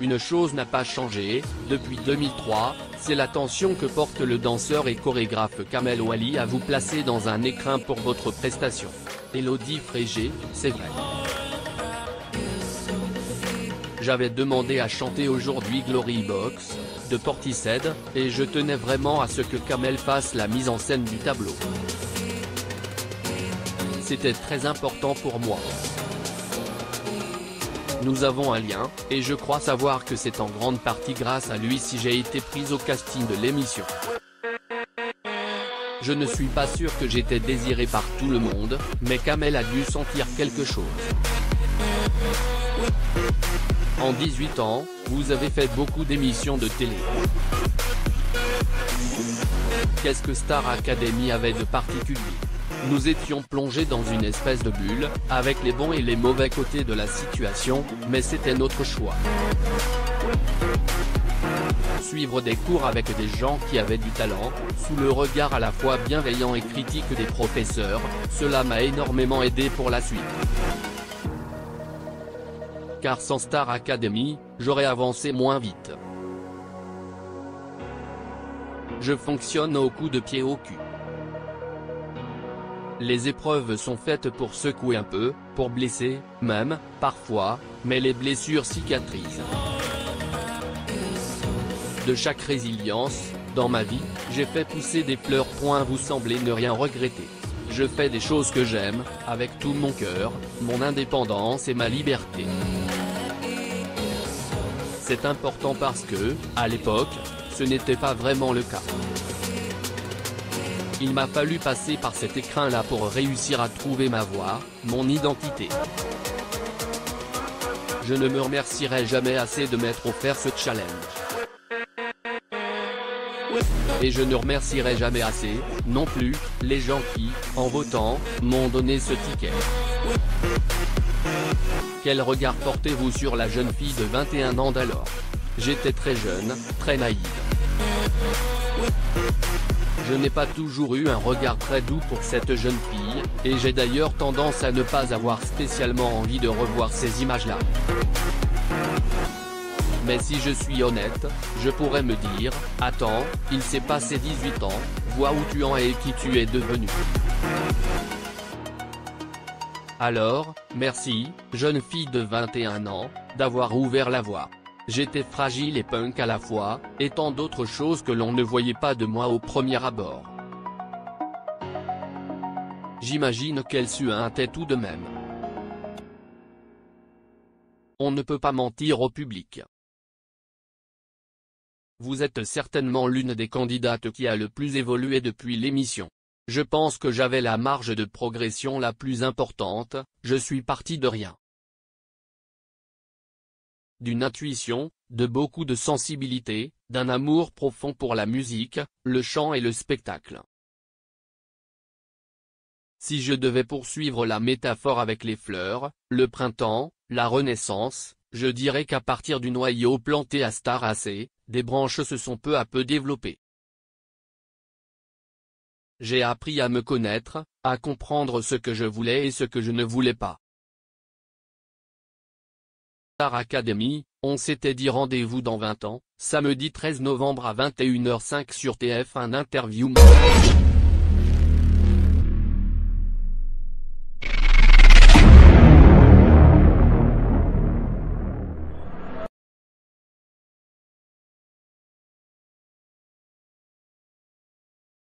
Une chose n'a pas changé, depuis 2003, c'est l'attention que porte le danseur et chorégraphe Kamel Ouali à vous placer dans un écrin pour votre prestation. Elodie Frégé, c'est vrai. J'avais demandé à chanter aujourd'hui Glory Box, de Portishead, et je tenais vraiment à ce que Kamel fasse la mise en scène du tableau. C'était très important pour moi. Nous avons un lien, et je crois savoir que c'est en grande partie grâce à lui si j'ai été prise au casting de l'émission. Je ne suis pas sûr que j'étais désiré par tout le monde, mais Kamel a dû sentir quelque chose. En 18 ans, vous avez fait beaucoup d'émissions de télé. Qu'est-ce que Star Academy avait de particulier? Nous étions plongés dans une espèce de bulle, avec les bons et les mauvais côtés de la situation, mais c'était notre choix. Suivre des cours avec des gens qui avaient du talent, sous le regard à la fois bienveillant et critique des professeurs, cela m'a énormément aidé pour la suite. Car sans Star Academy, j'aurais avancé moins vite. Je fonctionne au coup de pied au cul. Les épreuves sont faites pour secouer un peu, pour blesser, même, parfois, mais les blessures cicatrisent. De chaque résilience, dans ma vie, j'ai fait pousser des fleurs. Vous semblez ne rien regretter. Je fais des choses que j'aime, avec tout mon cœur, mon indépendance et ma liberté. C'est important parce que, à l'époque, ce n'était pas vraiment le cas. Il m'a fallu passer par cet écrin-là pour réussir à trouver ma voie, mon identité. Je ne me remercierai jamais assez de m'être offert ce challenge. Et je ne remercierai jamais assez, non plus, les gens qui, en votant, m'ont donné ce ticket. Quel regard portez-vous sur la jeune fille de 21 ans d'alors? J'étais très jeune, très naïve. Je n'ai pas toujours eu un regard très doux pour cette jeune fille, et j'ai d'ailleurs tendance à ne pas avoir spécialement envie de revoir ces images-là. Mais si je suis honnête, je pourrais me dire, attends, il s'est passé 18 ans, vois où tu en es et qui tu es devenu. Alors, merci, jeune fille de 21 ans, d'avoir ouvert la voie. J'étais fragile et punk à la fois, et tant d'autres choses que l'on ne voyait pas de moi au premier abord. J'imagine qu'elle suintait tout de même. On ne peut pas mentir au public. Vous êtes certainement l'une des candidates qui a le plus évolué depuis l'émission. Je pense que j'avais la marge de progression la plus importante, je suis parti de rien. D'une intuition, de beaucoup de sensibilité, d'un amour profond pour la musique, le chant et le spectacle. Si je devais poursuivre la métaphore avec les fleurs, le printemps, la renaissance, je dirais qu'à partir du noyau planté à Star AC, des branches se sont peu à peu développées. J'ai appris à me connaître, à comprendre ce que je voulais et ce que je ne voulais pas. Star Academy, on s'était dit rendez-vous dans 20 ans, samedi 13 novembre à 21h05 sur TF1 Interview.